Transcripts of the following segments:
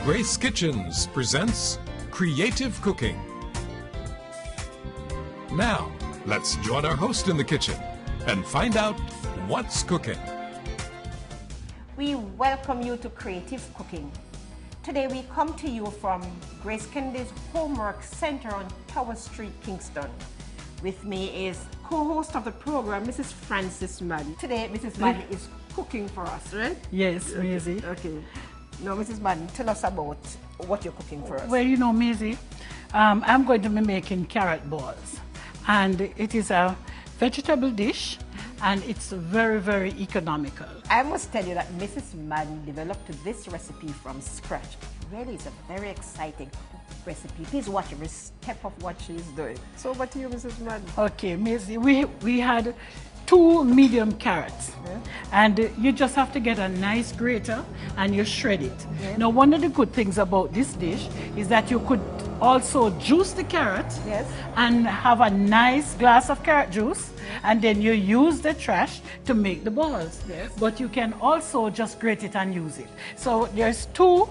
Grace Kitchens presents Creative Cooking. Now, let's join our host in the kitchen and find out what's cooking. We welcome you to Creative Cooking. Today we come to you from Grace Kennedy's Homework Center on Tower Street, Kingston. With me is co-host of the program, Mrs. Frances Madden. Today, Mrs. Madden is cooking for us, right? Yes, Mazie. Okay. Now, Mrs. Madden, tell us about what you're cooking for us. Well, you know, Mazie, I'm going to be making carrot balls. And it is a vegetable dish, and it's very, very economical. I must tell you that Mrs. Madden developed this recipe from scratch. Really, it's a very exciting recipe. Please watch every step of what she's doing. So over to you, Mrs. Madden. Okay, Mazie, we had 2 medium carrots, and you just have to get a nice grater and you shred it. Now, one of the good things about this dish is that you could also juice the carrot and have a nice glass of carrot juice, and then you use the trash to make the balls. But you can also just grate it and use it. So there's two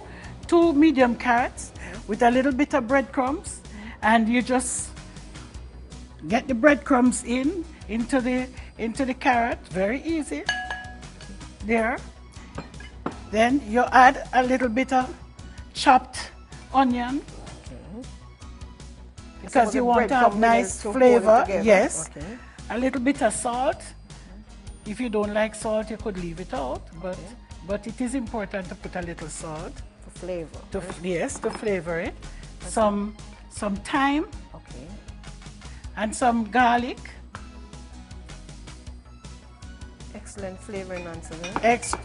medium carrots with a little bit of breadcrumbs, and you just get the breadcrumbs into the carrot. Very easy. There. Then you add a little bit of chopped onion, because you want to have nice flavor. Yes. A little bit of salt. If you don't like salt, you could leave it out, but it is important to put a little salt. Flavor. Yes, to flavor it. Some thyme. Okay. And some garlic. Excellent flavor, Nancy.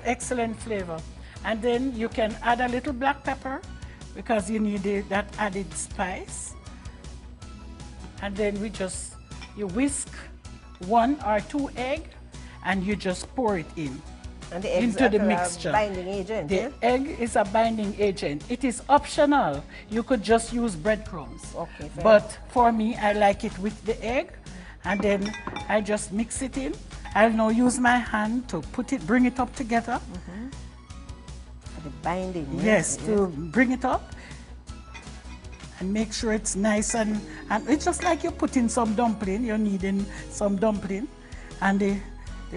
Excellent flavor. And then you can add a little black pepper because you need that added spice. And then you whisk 1 or 2 eggs and you just pour it in. And the eggs into the mixture. A binding agent. The egg is a binding agent. It is optional. You could just use breadcrumbs. Okay, fair. But for me, I like it with the egg, and then I just mix it in. I'll now use my hand to bring it up together. For the binding. Yes, to bring it up and make sure it's nice, and it's just like you're putting some dumpling. You're kneading some dumpling, and the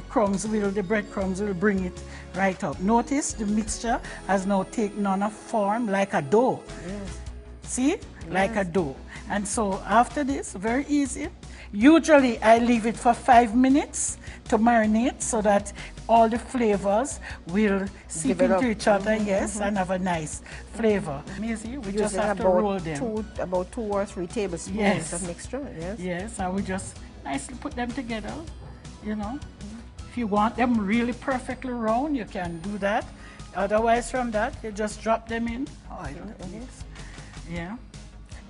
breadcrumbs will bring it right up. Notice the mixture has now taken on a form like a dough. See? Like a dough. And so after this, very easy. Usually I leave it for 5 minutes to marinate so that all the flavors will seep into each other, and have a nice flavor. Mazie, we just have to roll them. About 2 or 3 tablespoons of mixture, Yes, and we just nicely put them together, you know. If you want them really perfectly round, you can do that. Otherwise, from that, you just drop them in oil.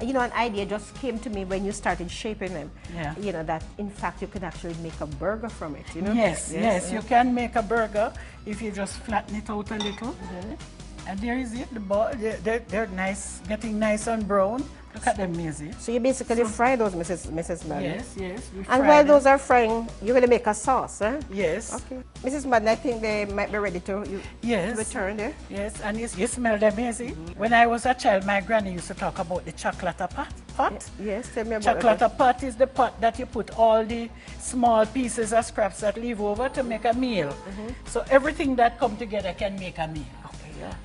You know, an idea just came to me when you started shaping them. Yeah. You know, that in fact you could actually make a burger from it, you know? Yes, you can make a burger if you just flatten it out a little. And there is it, the ball. They're nice, getting nice and brown. Look at them, Mazie. So you basically fry those, Mrs. Madden? Yes. And while those are frying, you're going to make a sauce, eh? Yes. Okay. Mrs. Madden, I think they might be ready to return there. Yes, and you smell them, Mazie. When I was a child, my granny used to talk about the chocolate pot. Yes, tell me about chocolate pot is the pot that you put all the small pieces of scraps that leave over to make a meal. So everything that come together can make a meal.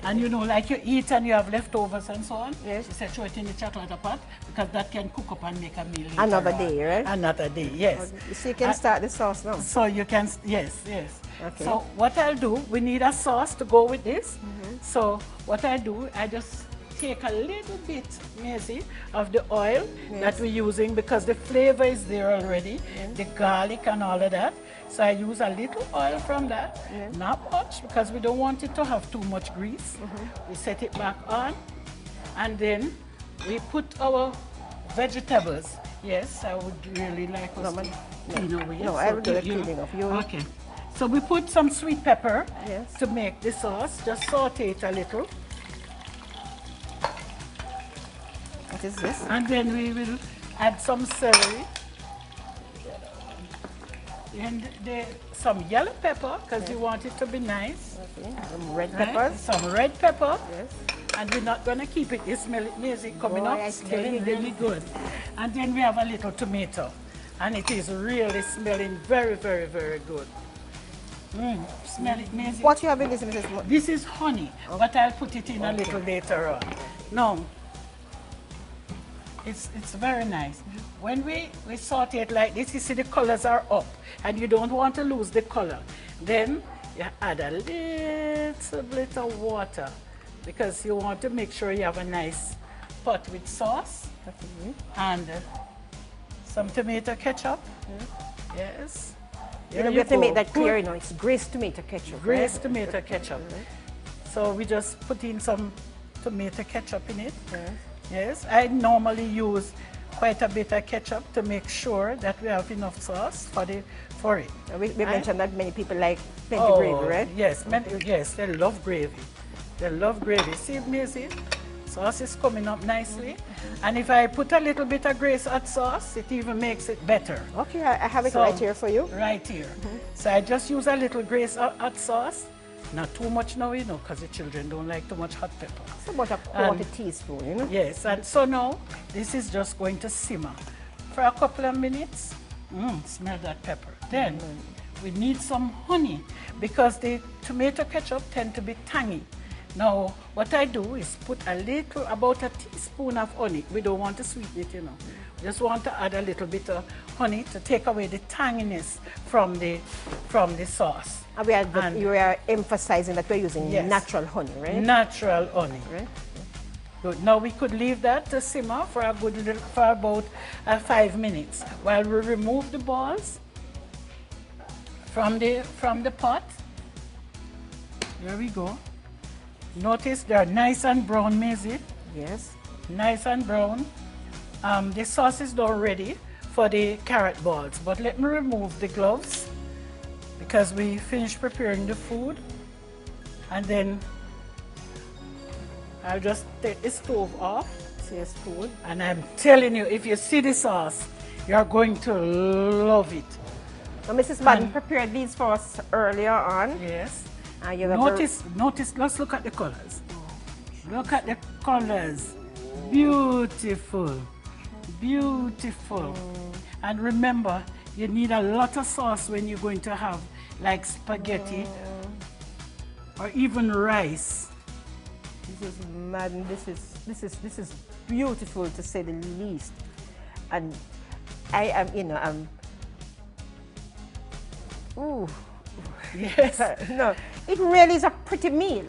And you know, like you eat and you have leftovers and so on. Yes. You say throw it in the chocolate pot because that can cook up and make a meal later Another on. day, right? Another day, yes. So you can start the sauce now. So you can, yes. Okay. So what I'll do, we need a sauce to go with this. So what I do, I just take a little bit, Mazie, of the oil that we're using because the flavor is there already, the garlic and all of that. So I use a little oil from that, not much because we don't want it to have too much grease. We set it back on, and then we put our vegetables. Yes, I would really like us to clean away. No, I will do the cleaning of you. Okay. So we put some sweet pepper to make the sauce. Just saute it a little. What is this? And then we will add some celery. And some yellow pepper, because you want it to be nice. Okay. Some red peppers. Some red pepper. Yes. And we're not going to keep it. You smell it, Mazie, coming Boy, up, I tell smelling you. really good. And then we have a little tomato. And it is really smelling very, very, very good. Smell it, Mazie. What you have in this, Mrs. This is honey, but I'll put it in a little later on. No, it's very nice. When we saute it like this, you see the colors are up, and you don't want to lose the color. Then you add a little bit of water, because you want to make sure you have a nice pot with sauce and some tomato ketchup. Yes. You know, we have to make that clear, you know, it's Grace tomato ketchup. Grace right? tomato ketchup. So we just put in some tomato ketchup in it. Yes, I normally use quite a bit of ketchup to make sure that we have enough sauce for it. We mentioned that many people like plenty gravy, right? Yes, yes, they love gravy. They love gravy. See, Mazie? Sauce is coming up nicely. And if I put a little bit of Grace hot sauce, it even makes it better. Okay, I have it right here for you. Right here. So I just use a little Grace hot sauce. Not too much now, you know, because the children don't like too much hot pepper. It's about a quarter teaspoon, you know? Yes, and so now this is just going to simmer for a couple of minutes. Smell that pepper. Then we need some honey, because the tomato ketchup tend to be tangy. Now, what I do is put about a teaspoon of honey. We don't want to sweeten it, you know. We just want to add a little bit of honey to take away the tanginess from the sauce. And you are emphasizing that we're using natural honey, right? Natural honey. Right. Good. Now we could leave that to simmer for about 5 minutes while we remove the balls from the pot. There we go. Notice they're nice and brown, Mazie. Yes. Nice and brown. The sauce is now ready for the carrot balls, but let me remove the gloves because we finished preparing the food, and then I'll just take the stove off. See a spoon. And I'm telling you, if you see the sauce, you're going to love it. Now, Mrs. Madden prepared these for us earlier on. Yes. Notice, let's look at the colors. Look at the colors. Beautiful. Beautiful. And remember, you need a lot of sauce when you're going to have like spaghetti or even rice. This is Madden. This is beautiful, to say the least. And I am, you know, ooh. Yes. No, it really is a pretty meal.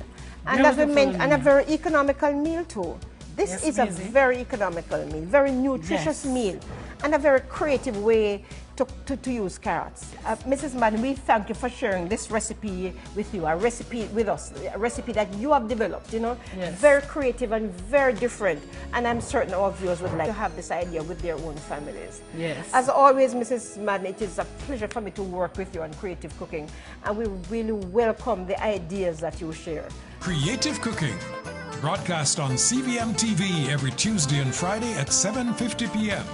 And as we mentioned, and a very economical meal too. This is a very economical meal, very nutritious meal, and a very creative way to use carrots. Mrs. Madden, we thank you for sharing this recipe with you, a recipe with us, a recipe that you have developed, you know, very creative and very different. And I'm certain our viewers would like to have this idea with their own families. Yes. As always, Mrs. Madden, it is a pleasure for me to work with you on creative cooking, and we really welcome the ideas that you share. Creative Cooking, broadcast on CBM TV every Tuesday and Friday at 7:50 p.m.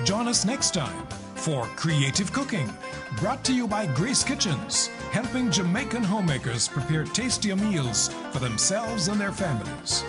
Join us next time for Creative Cooking, brought to you by Grace Kitchens, helping Jamaican homemakers prepare tastier meals for themselves and their families.